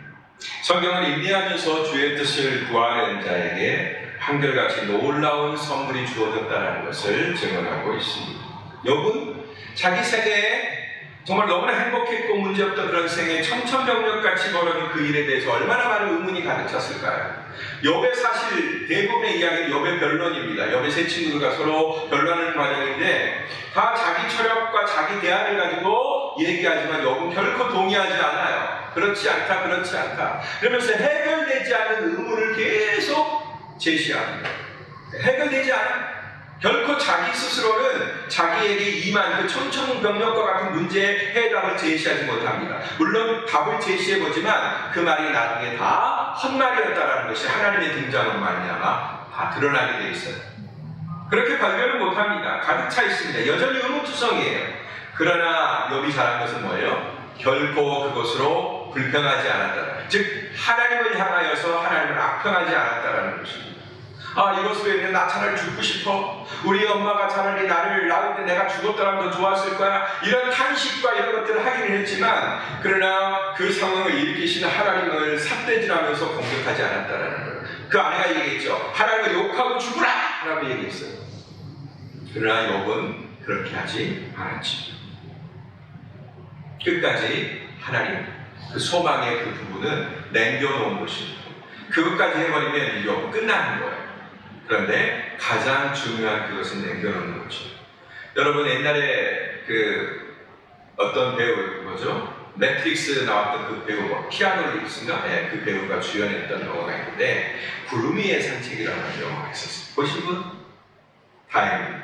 성경을 인내하면서 주의 뜻을 구하는 자에게 한결같이 놀라운 선물이 주어졌다는 것을 증언하고 있습니다. 욥은 자기 생애에 정말 너무나 행복했고 문제없던 그런 생에 청천벽력같이 벌어진 그 일에 대해서 얼마나 많은 의문이 가득 찼을까요? 욥의 사실 대부분의 이야기는 욥의 변론입니다. 욥의 세 친구들과 서로 변론하는 과정인데 다 자기 철학과 자기 대안을 가지고 얘기하지만 욥은 결코 동의하지 않아요. 그렇지 않다, 그렇지 않다. 그러면서 해결되지 않은 의문을 계속 제시합니다. 해결되지 않아. 결코 자기 스스로는 자기에게 임한 그 천천벽력과 같은 문제의 해답을 제시하지 못합니다. 물론 답을 제시해보지만 그 말이 나중에 다 헛말이었다는 것이 하나님의 등장으로 말미암아 다 드러나게 되어 있어요. 그렇게 발견을 못합니다. 가득 차 있습니다. 여전히 의문투성이에요. 그러나 욥이 잘한 것은 뭐예요? 결코 그것으로 불평하지 않았다. 즉 하나님을 향하여서 하나님을 악평하지 않았다는 것입니다. 이것으로 인해 나 차라리 죽고 싶어. 우리 엄마가 차라리 나를 낳을 때 내가 죽었더라면 더 좋았을 거야. 이런 탄식과 이런 것들을 하기는 했지만 그러나 그 상황을 일으키시는 하나님을 삿대질하면서 공격하지 않았다는 거예요. 그 아내가 얘기했죠. 하나님을 욕하고 죽으라! 라고 얘기했어요. 그러나 욥은 그렇게 하지 않았지. 끝까지 하나님, 그 소망의 그 부분은 남겨놓은 것입니다. 그것까지 해버리면 욥은 끝나는 거예요. 그런데 가장 중요한 그것은 남겨놓는 거죠. 여러분 옛날에 그 어떤 배우 뭐죠? 넷플릭스 나왔던 그 배우 키아누 리브스인가? 네, 그 배우가 주연했던 영화가 있는데 구름 위의 산책이라는 영화가 있었어요. 보신 분? 다행입니다.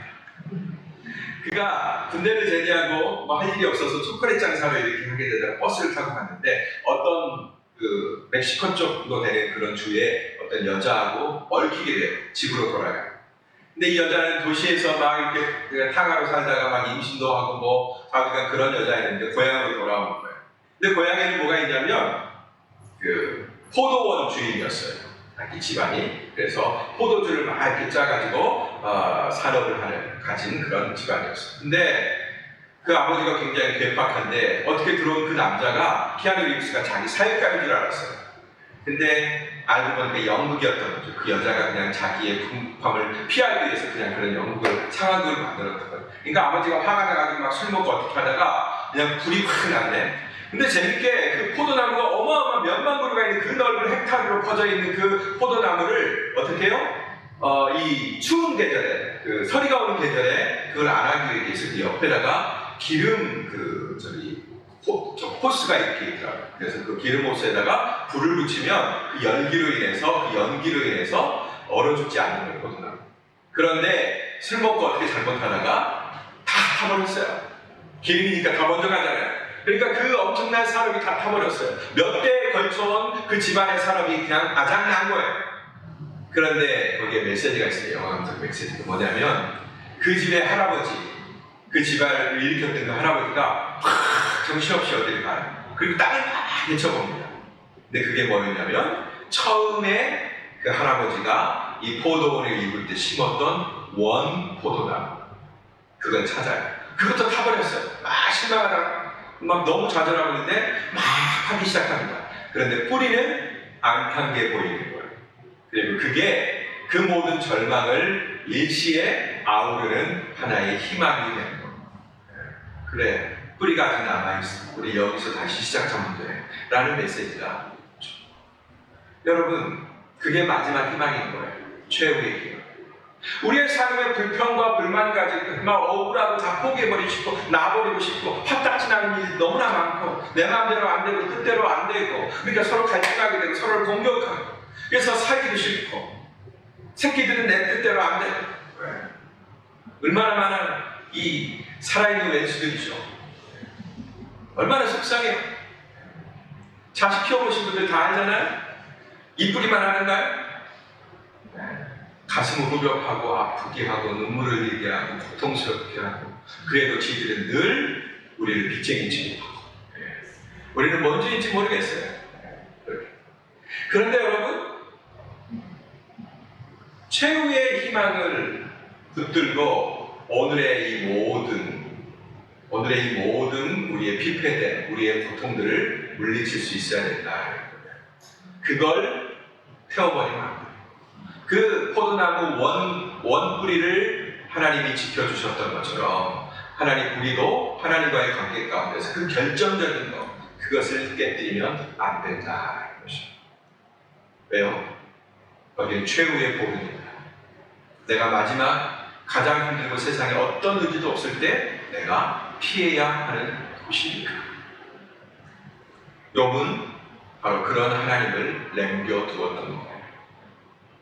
그가 군대를 제대하고 뭐 할 일이 없어서 초콜릿 장사를 이렇게 하게 되다가 버스를 타고 갔는데 어떤 그 멕시코 쪽으로 되는 그런 주에 어떤 여자하고 얽히게 돼요. 집으로 돌아가요. 근데 이 여자는 도시에서 막 이렇게 탕하로 살다가 막 임신도 하고 뭐 자기가 그런 여자였는데 고향으로 돌아오는 거예요. 근데 고향에는 뭐가 있냐면 그 포도원 주인이었어요. 이 집안이. 그래서 포도주를 막 이렇게 짜가지고 산업을 가진 그런 집안이었어요. 근데 그 아버지가 굉장히 괴팍한데 어떻게 들어온 그 남자가 키아누 리브스가 자기 사육감인 줄 알았어요. 근데 알고 보니까 연극이었던 거죠. 그 여자가 그냥 자기의 풍파를 피하기 위해서 그냥 그런 연극을 상황극을 만들었던 거예요. 그러니까 아버지가 화가 나가지고 막 술 먹고 어떻게 하다가 그냥 불이 확 났네. 근데 재밌게 그 포도나무가 어마어마한 몇만 그루가 있는 그 넓은 헥타르로 퍼져 있는 그 포도나무를 어떻게 해요? 이 추운 계절에, 그 서리가 오는 계절에 그걸 안 하기 위해서 그 옆에다가 기름 호스가 이렇게 있더라고요. 그래서 그 기름 호스에다가 불을 붙이면 그 열기로 인해서 그 연기로 인해서 얼어 죽지 않는 거예요, 포도나무. 그런데 술 먹고 어떻게 잘못하다가 다 타버렸어요. 기름이니까 다 먼저 가잖아요. 그러니까 그 엄청난 산업이 다 타버렸어요. 몇 대에 걸쳐온 그 집안의 산업이 그냥 아작난 거예요. 그런데 거기에 메시지가 있어요. 영화감독 메시지가 뭐냐면 그 집의 할아버지, 그 집안을 일으켰던 그 할아버지가 정신없이 어디를 가요. 그리고 땅을 막 헤쳐봅니다. 근데 그게 뭐였냐면 처음에 그 할아버지가 이 포도원을 입을 때 심었던 원 포도나무, 그건 찾아요. 그것도 타버렸어요. 막 실망하다가 막 너무 좌절하고 있는데 막 하기 시작합니다. 그런데 뿌리는 안 탄 게 보이는 거예요. 그리고 그게 그 모든 절망을 일시에 아우르는 하나의 희망이 되는 거예요. 그래, 뿌리가 아직 남아있어. 우리 여기서 다시 시작하면 돼. 라는 메시지가 있죠. 여러분, 그게 마지막 희망인 거예요. 최후의 희망. 우리의 삶에 불평과 불만 가지고 막 억울하고 다 포기해버리고 싶고 놔버리고 싶고 화딱지 나는 일이 너무나 많고 내 마음대로 안 되고 뜻대로 안 되고 그러니까 서로 갈등하게 되고 서로를 공격하고 그래서 살기도 싫고 새끼들은 내 뜻대로 안 되고 얼마나 많은 이 살아있는 왼수들이죠. 얼마나 속상해요. 자식 키워보신 분들 다 알잖아요. 이쁘기만 하는가요? 가슴을 후벼파고 아프게 하고 눈물을 흘리게 하고 고통스럽게 하고 그래도 지들은 늘 우리를 빚쟁이 취급하고 우리는 뭔 죄인지 모르겠어요. 그런데 여러분 최후의 희망을 붙들고 오늘의 이 모든 오늘의 이 모든 우리의 피폐됨, 우리의 고통들을 물리칠 수 있어야 된다. 그걸 태워버리면 안 돼요. 그 포도나무 원 뿌리를 하나님이 지켜주셨던 것처럼 하나님 우리도 하나님과의 관계 가운데서 그 결정적인 것, 그것을 깨뜨리면 안 된다. 왜요? 여기는 최후의 복입니다. 내가 마지막 가장 힘들고 세상에 어떤 의지도 없을 때 내가 피해야 하는 도시입니다. 욥은 바로 그런 하나님을 남겨두었던 거예요.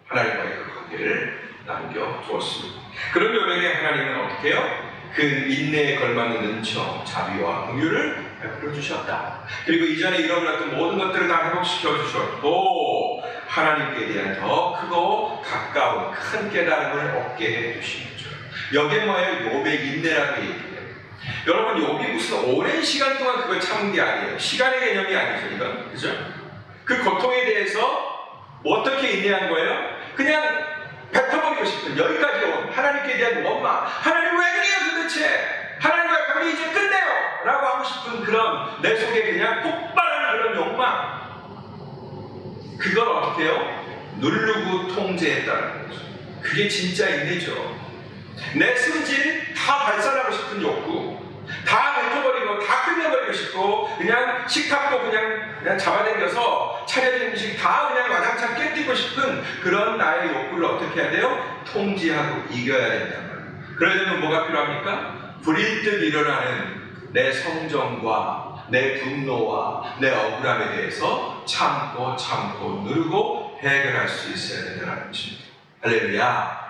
하나님과의 그 관계를 남겨두었습니다. 그런 욥에게 하나님은 어떻게 해요? 그 인내에 걸맞는 은총, 자비와 긍휼을 베풀어 주셨다. 그리고 이전에 잃어버렸던 모든 것들을 다 회복시켜 주셨고 하나님께 대한 더 크고 가까운 큰 깨달음을 얻게 해 주신 거죠. 여기에 뭐예요? 욥의 인내라고 얘기해요. 여러분, 욥이 무슨 오랜 시간 동안 그걸 참은 게 아니에요. 시간의 개념이 아니죠, 이건. 그죠? 그 고통에 대해서 뭐 어떻게 인내한 거예요? 그냥 뱉어버리고 싶은, 여기까지 온 하나님께 대한 원망. 하나님 왜 그래요 도대체? 하나님과 관계 이제 끝내요! 라고 하고 싶은 그런 내 속에 그냥 폭발하는 그런 욕망. 그걸 어떻게 해요? 누르고 통제했다는 거죠. 그게 진짜 인내죠. 내 승질 다 발산하고 싶은 욕구, 다 뱉어버리고 다 끝내버리고 싶고 그냥 식탁도 그냥 잡아당겨서 차려진 음식 다 그냥 와장창 깨뜨리고 싶은 그런 나의 욕구를 어떻게 해야 돼요? 통제하고 이겨야 된다는 거예요. 그러려면 뭐가 필요합니까? 불일 듯 일어나는 내 성정과 내 분노와 내 억울함에 대해서 참고 누르고 해결할 수 있어야 된다는 것입니다. 할렐루야.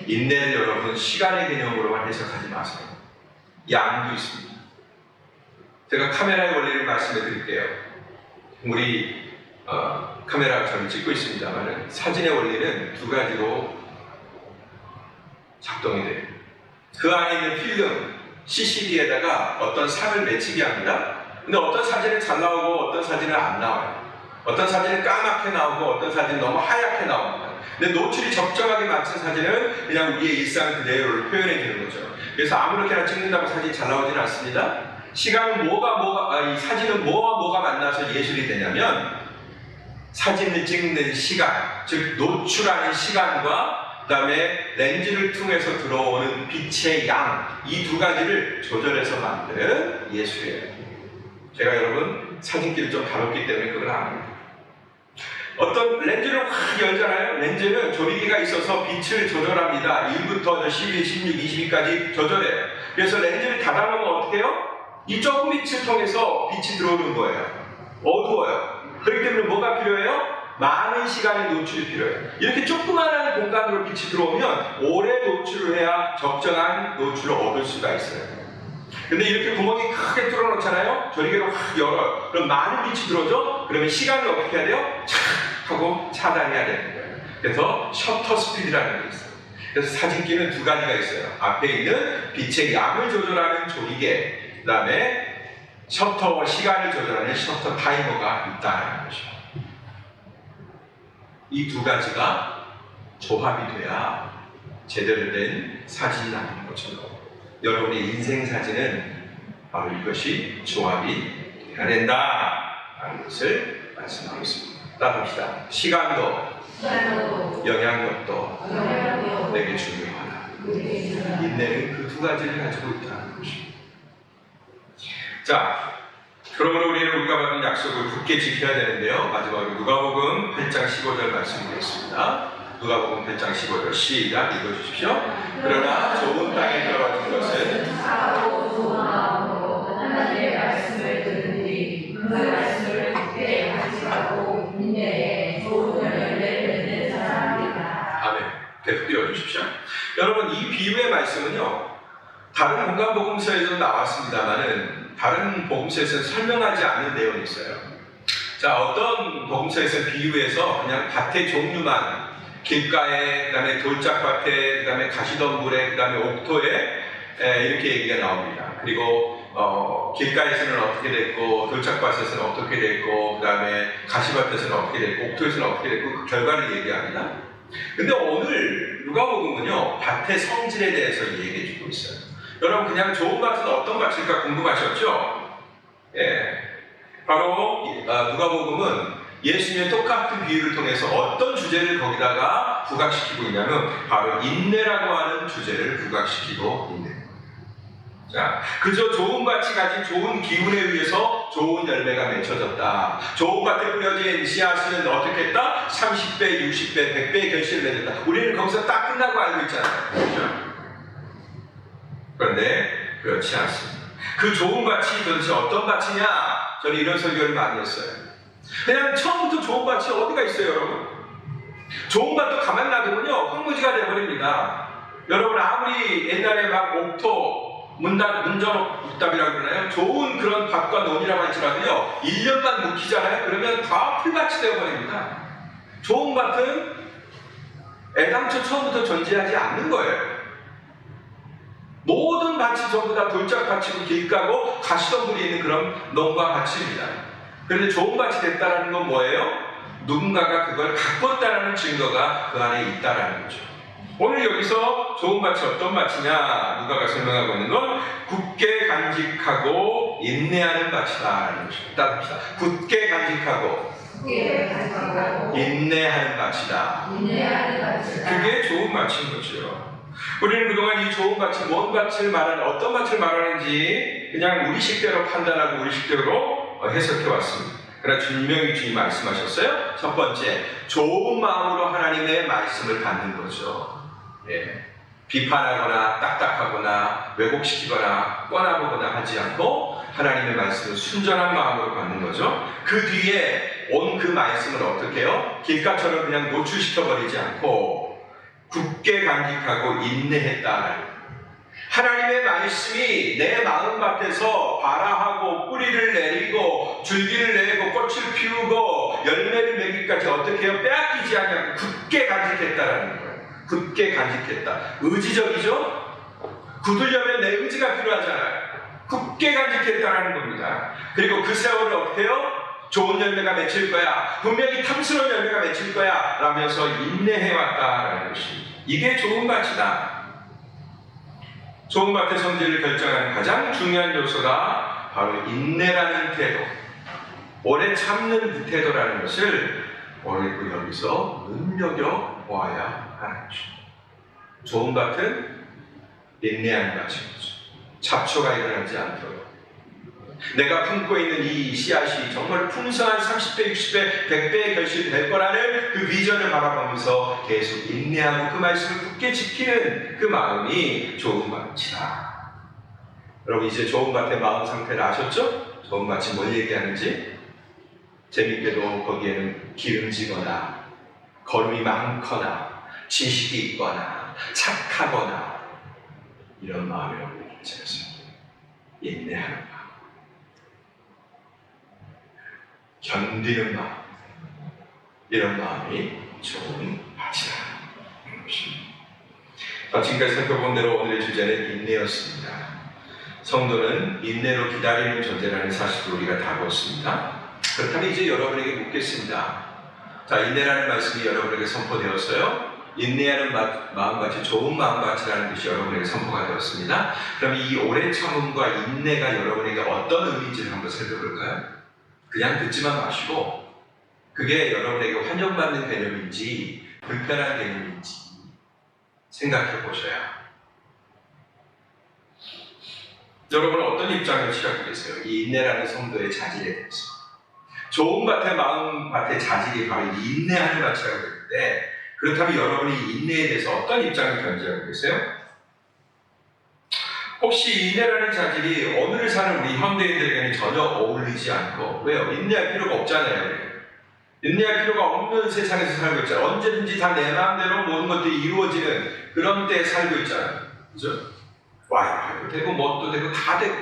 인내는 여러분 시간의 개념으로만 해석하지 마세요. 양도 있습니다. 제가 카메라의 원리를 말씀해 드릴게요. 우리 카메라가 저를 찍고 있습니다만 사진의 원리는 두 가지로 작동이 돼요. 그 안에 있는 필름, CCD에다가 어떤 산을 맺히게 합니다. 근데 어떤 사진은 잘 나오고 어떤 사진은 안 나와요. 어떤 사진은 까맣게 나오고 어떤 사진은 너무 하얗게 나옵니다. 근데 노출이 적정하게 맞춘 사진은 그냥 우리의 일상 그대로를 표현해 주는 거죠. 그래서 아무렇게나 찍는다고 사진이 잘 나오지는 않습니다. 시간은 이 사진은 뭐가 만나서 예술이 되냐면 사진을 찍는 시간, 즉 노출하는 시간과 그 다음에 렌즈를 통해서 들어오는 빛의 양, 이 두 가지를 조절해서 만든 예술이에요. 제가 여러분 사진기를 좀 다뤘기 때문에 그걸 압니다. 어떤 렌즈를 확 열잖아요. 렌즈는 조리개가 있어서 빛을 조절합니다. 1부터 11, 16, 22까지 조절해요. 그래서 렌즈를 닫아놓으면 어떻게 해요? 이 조금 빛을 통해서 빛이 들어오는 거예요. 어두워요. 그렇기 때문에 뭐가 필요해요? 많은 시간의 노출이 필요해요. 이렇게 조그마한 공간으로 빛이 들어오면 오래 노출을 해야 적정한 노출을 얻을 수가 있어요. 근데 이렇게 구멍이 크게 뚫어놓잖아요. 조리개로 확 열어요. 그럼 많은 빛이 들어오죠? 그러면 시간을 어떻게 해야 돼요? 착 하고 차단해야 되는 거예요. 그래서 셔터 스피드라는 게 있어요. 그래서 사진기는 두 가지가 있어요. 앞에 있는 빛의 양을 조절하는 조리개, 그 다음에 셔터 시간을 조절하는 셔터 타이머가 있다는 것이죠. 이 두 가지가 조합이 돼야 제대로 된 사진이 나오는 것처럼 여러분의 인생 사진은 바로 이것이 조합이 돼야 된다라는 것을 말씀하고 있습니다. 따라합시다. 시간도 영향력도 내게 중요하다. 인내는 그 두 가지를 가지고 있다는 것입니다. 자, 그러므로 우리가 받은 약속을 굳게 지켜야 되는데요. 마지막으로 누가복음 8장 15절 말씀드리겠습니다. 누가복음 8장 15절 시작 읽어주십시오. 그러나 좋은 땅에 떨어진 것은 사고 좋은 마음으로 하나님의 말씀을 들은 뒤 그 말씀을 굳게 간직하고 인내에 좋은 열매를 맺는 사람이다. 아멘. 계속 띄워주십시오. 여러분, 이 비유의 말씀은요, 다른 공간 복음서에도 나왔습니다만은 다른 복음서에서는 설명하지 않는 내용이 있어요. 자, 어떤 복음서에서는 비유해서 그냥 밭의 종류만, 길가에, 그 다음에 돌짝밭에, 그 다음에 가시덤불에, 그 다음에 옥토에 이렇게 얘기가 나옵니다. 그리고 길가에서는 어떻게 됐고, 돌짝밭에서는 어떻게 됐고, 그 다음에 가시밭에서는 어떻게 됐고, 옥토에서는 어떻게 됐고, 그 결과를 얘기합니다. 근데 오늘 누가복음은요, 밭의 성질에 대해서 얘기해주고 있어요. 여러분 그냥 좋은 밭은 어떤 밭일까 궁금하셨죠? 예, 바로 누가복음은 예수님의 똑같은 비유를 통해서 어떤 주제를 거기다가 부각시키고 있냐면 바로 인내라고 하는 주제를 부각시키고 있는 거예요. 자, 그저 좋은 밭이 가진 좋은 기운에 의해서 좋은 열매가 맺혀졌다. 좋은 밭에 뿌려진 씨앗은 어떻게 했다? 30배, 60배, 100배의 결실을 맺었다. 우리는 거기서 딱 끝나고 알고 있잖아요. 그렇죠? 그런데 그렇지 않습니다. 그 좋은 밭이 도대체 어떤 밭이냐? 저는 이런 설교를 많이 했어요. 그냥 처음부터 좋은 밭이 어디가 있어요, 여러분? 좋은 밭도 가만 놔두면요, 황무지가 돼버립니다. 여러분, 아무리 옛날에 막 옥토, 문전옥답이라고 그러나요? 좋은 그런 밭과 논이라고 할지라도요, 1년만 묵히잖아요? 그러면 다 풀밭이 되어버립니다. 좋은 밭은 애당초 처음부터 존재하지 않는 거예요. 모든 밭이 전부 다 돌짝밭이고 길가고 가시덤불이 있는 그런 농가 밭입니다. 그런데 좋은 밭이 됐다는 건 뭐예요? 누군가가 그걸 가꿨다는 증거가 그 안에 있다는 거죠. 오늘 여기서 좋은 밭이 어떤 밭이냐 누가가 설명하고 있는 건 굳게 간직하고 인내하는 밭이다라는 것입니다. 따뜻합니다. 굳게 간직하고 인내하는 밭이다. 그게 좋은 밭인 거죠. 우리는 그동안 이 좋은 밭이 뭔 밭을 말하는 어떤 밭을 말하는지 그냥 우리식대로 판단하고 우리식대로 해석해 왔습니다. 그러나 분명히 주님 말씀하셨어요. 첫 번째, 좋은 마음으로 하나님의 말씀을 받는 거죠. 예. 비판하거나 딱딱하거나 왜곡시키거나 뻔하거나 하지 않고 하나님의 말씀을 순전한 마음으로 받는 거죠. 그 뒤에 온 그 말씀을 어떻게 해요? 길가처럼 그냥 노출시켜버리지 않고 굳게 간직하고 인내했다. 하나님의 말씀이 내 마음밭에서 발아하고 뿌리를 내리고 줄기를 내고 꽃을 피우고 열매를 맺기까지 어떻게 해요? 빼앗기지 않냐고 굳게 간직했다라는 거예요. 굳게 간직했다. 의지적이죠? 굳으려면 내 의지가 필요하잖아요. 굳게 간직했다라는 겁니다. 그리고 그 세월을 어떻게 해요? 좋은 열매가 맺힐 거야. 분명히 탐스러운 열매가 맺힐 거야. 라면서 인내해왔다라는 것입니다. 이게 좋은 밭이다. 좋은 밭의 성질을 결정하는 가장 중요한 요소가 바로 인내라는 태도, 오래 참는 그 태도라는 것을 오늘 여기서 눈여겨보아야 하는 것입니다. 좋은 밭은 인내하는 밭인 거죠. 잡초가 일어나지 않도록 내가 품고 있는 이 씨앗이 정말 풍성한 30배, 60배, 100배의 결실이 될 거라는 그 비전을 바라보면서 계속 인내하고 그 말씀을 굳게 지키는 그 마음이 좋은 밭이다. 여러분 이제 좋은 밭의 마음 상태를 아셨죠? 좋은 밭이 뭘 얘기하는지? 재밌게도 거기에는 기름지거나 거름이 많거나 지식이 있거나 착하거나 이런 마음이라고 얘기하지 않습니다. 인내하는 마음, 견디는 마음, 이런 마음이 좋은 밭이라는 것입니다. 지금까지 살펴본 대로 오늘의 주제는 인내였습니다. 성도는 인내로 기다리는 존재라는 사실을 우리가 다 보았습니다. 그렇다면 이제 여러분에게 묻겠습니다. 자, 인내라는 말씀이 여러분에게 선포되었어요. 인내하는 마음밭이 좋은 마음밭이라는 뜻이 여러분에게 선포가 되었습니다. 그럼 이 오래 참음과 인내가 여러분에게 어떤 의미인지를 한번 살펴볼까요? 그냥 듣지만 마시고 그게 여러분에게 환영받는 개념인지 불편한 개념인지 생각해 보셔야. 여러분은 어떤 입장을 취하고 계세요? 이 인내라는 성도의 자질에 대해서. 좋은 밭의 마음밭의 자질이 바로 인내하는 밭이라고 했는데, 그렇다면 여러분이 인내에 대해서 어떤 입장을 견지하고 계세요? 혹시 인내라는 자질이 오늘 사는 우리 현대인들에게는 전혀 어울리지 않고, 왜요? 인내할 필요가 없잖아요. 인내할 필요가 없는 세상에서 살고 있잖아요. 언제든지 다 내 마음대로 모든 것들이 이루어지는 그런 때에 살고 있잖아요. 그죠? 와이파이도 되고 뭣도 되고 다 되고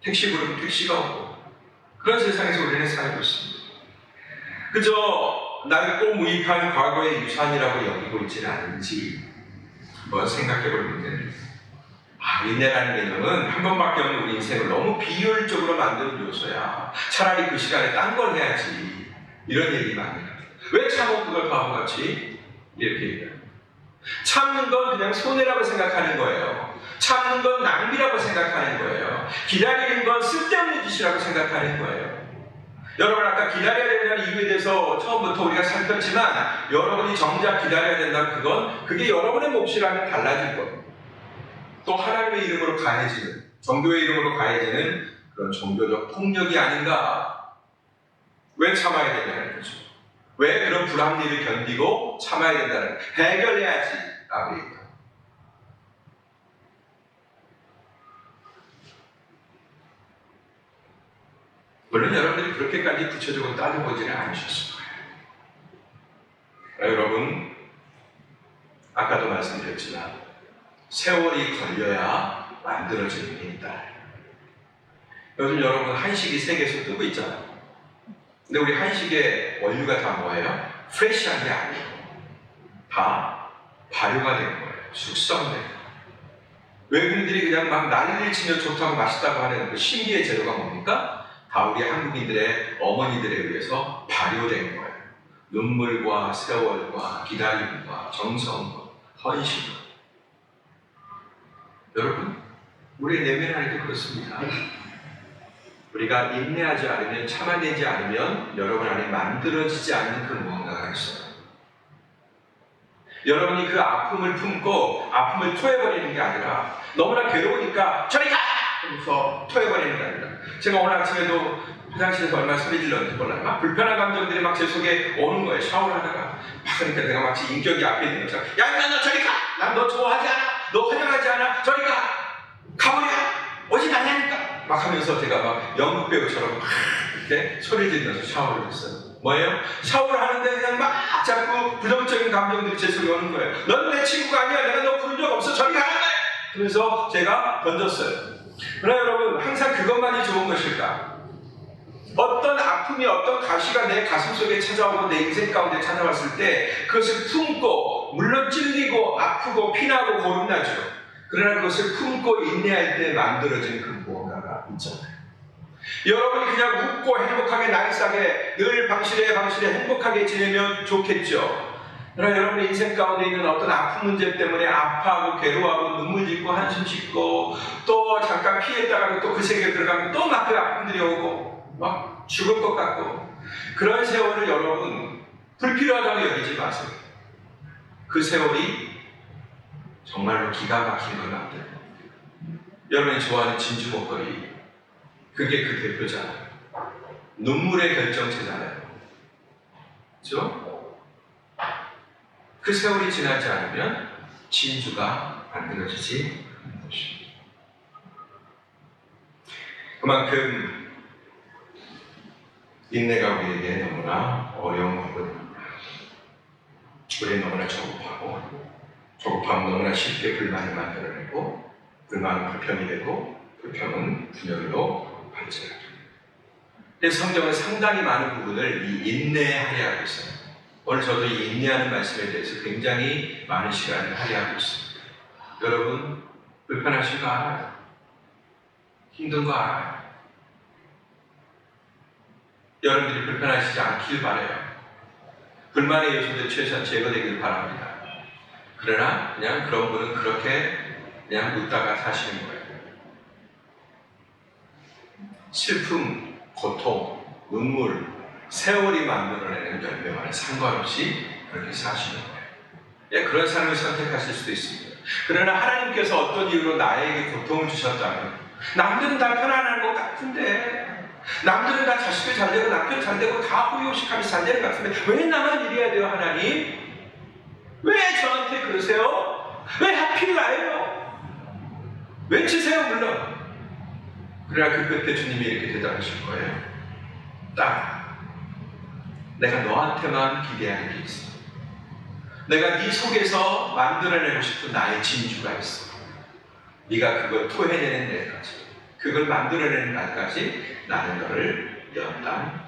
택시 부르면 택시가 오고 그런 세상에서 우리는 살고 있습니다. 그저 낡고 무익한 과거의 유산이라고 여기고 있지는 않은지 한번 생각해 볼 문제입니다. 인내라는 개념은 한 번밖에 없는 우리 인생을 너무 비효율적으로 만드는 요소야. 차라리 그 시간에 딴 걸 해야지. 이런 얘기 많이 합니다. 왜 참고 그걸 바보같이 이렇게 얘기합니다. 참는 건 그냥 손해라고 생각하는 거예요. 참는 건 낭비라고 생각하는 거예요. 기다리는 건 쓸데없는 짓이라고 생각하는 거예요. 여러분 아까 기다려야 된다는 이유에 대해서 처음부터 우리가 살폈지만 여러분이 정작 기다려야 된다면 그게 여러분의 몫이라면 달라질 거예요. 또 하나님의 이름으로 가해지는, 종교의 이름으로 가해지는 그런 종교적 폭력이 아닌가. 왜 참아야 되냐는 거죠. 왜 그런 불합리를 견디고 참아야 된다는, 해결해야지 라고 얘기해요. 물론 여러분들이 그렇게까지 구체적으로 따져보지는 않으셨을 거예요. 여러분, 아까도 말씀드렸지만 세월이 걸려야 만들어지는 게 있다. 요즘 여러분 한식이 세계에서 뜨고 있잖아요. 근데 우리 한식의 원료가 다 뭐예요? 프레시한 게 아니에요. 다 발효가 된 거예요. 숙성된 거예요. 외국인들이 그냥 막 난리를 치며 좋다고 맛있다고 하는 그 신기의 재료가 뭡니까? 다 우리 한국인들의 어머니들에 의해서 발효된 거예요. 눈물과 세월과 기다림과 정성과 헌신과. 여러분, 우리의 내면 안에도 그렇습니다. 우리가 인내하지 않으면, 참아내지 않으면 여러분 안에 만들어지지 않는 그 무언가가 있어요. 여러분이 그 아픔을 품고 아픔을 토해버리는 게 아니라 너무나 괴로우니까 저리 가! 하면서 토해버리는 게 아니라, 제가 오늘 아침에도 화장실에서 얼마나 소리 질렀는지 몰라요. 막 불편한 감정들이 막 제 속에 오는 거예요. 샤워를 하다가 막. 그러니까 내가 마치 인격이 앞에 있는 것처럼, 야 인마 너 저리 가! 난 너 좋아하지 않아! 너 환영하지 않아! 저리 가! 가버려! 오지 말라니까! 막 하면서 제가 막 연극 배우처럼 막 이렇게 소리 지르면서 샤워를 했어요. 뭐예요? 샤워를 하는데 그냥 막 자꾸 부정적인 감정들이 제 속에 오는 거예요. 넌 내 친구가 아니야. 내가 너 부른 적 없어. 저리 가는 거야! 그래서 제가 던졌어요. 그러나 여러분, 항상 그것만이 좋은 것일까? 어떤 아픔이, 어떤 가시가 내 가슴 속에 찾아오고 내 인생 가운데 찾아왔을 때 그것을 품고, 물론 찔리고 아프고 피나고 고름나죠. 그러나 그것을 품고 인내할 때 만들어진 그 무언가가 있잖아요. 여러분이 그냥 웃고 행복하게 나이스하게 늘 방실에 행복하게 지내면 좋겠죠. 그러나 여러분의 인생 가운데 있는 어떤 아픈 문제 때문에 아파하고 괴로워하고 눈물 짓고 한숨 짓고 또 잠깐 피했다가도 또 그 세계에 들어가면 또 막 그 아픔들이 오고 막 죽을 것 같고, 그런 세월을 여러분 불필요하다고 여기지 마세요. 그 세월이 정말로 기가 막힌 걸 만들어요. 여러분이 좋아하는 진주 목걸이, 그게 그 대표잖아요. 눈물의 결정체잖아요. 그렇죠? 그 세월이 지나지 않으면 진주가 만들어지지 않는 것입니다. 그만큼 인내가 우리에게 너무나 어려운 거거든요. 우리는 너무나 조급하면 너무나 쉽게 불만을 만들어내고, 불만은 불평이 되고, 불평은 분열로 발전하죠. 그래서 성경은 상당히 많은 부분을 이 인내하려 하고 있어요. 오늘 저도 이 인내하는 말씀에 대해서 굉장히 많은 시간을 할애하고 있습니다. 여러분, 불편하신 거 알아요? 힘든 거 알아요? 여러분들이 불편하시지 않길 바라요. 불만의 요소들 최소한 제거되길 바랍니다. 그러나 그냥 그런 분은 그렇게 그냥 웃다가 사시는 거예요. 슬픔, 고통, 눈물, 세월이 만들어내는 열매와는 상관없이 그렇게 사시는 거예요. 예, 그런 삶을 선택하실 수도 있습니다. 그러나 하나님께서 어떤 이유로 나에게 고통을 주셨다면, 남들은 다 편안한 것 같은데, 남들은 다 자식도 잘 되고 남편 잘 되고 다 후유식하면서 잘 되는 것 같은데 왜 나만 이래야 돼요? 하나님? 왜 저한테 그러세요? 왜 하필 나예요? 외치세요 물론. 그러나 그 끝에 주님이 이렇게 대답하실 거예요. 딸, 내가 너한테만 기대하는 게 있어. 내가 네 속에서 만들어내고 싶은 나의 진주가 있어. 네가 그걸 토해내는 날까지, 그걸 만들어내는 날까지 나는 너를 연단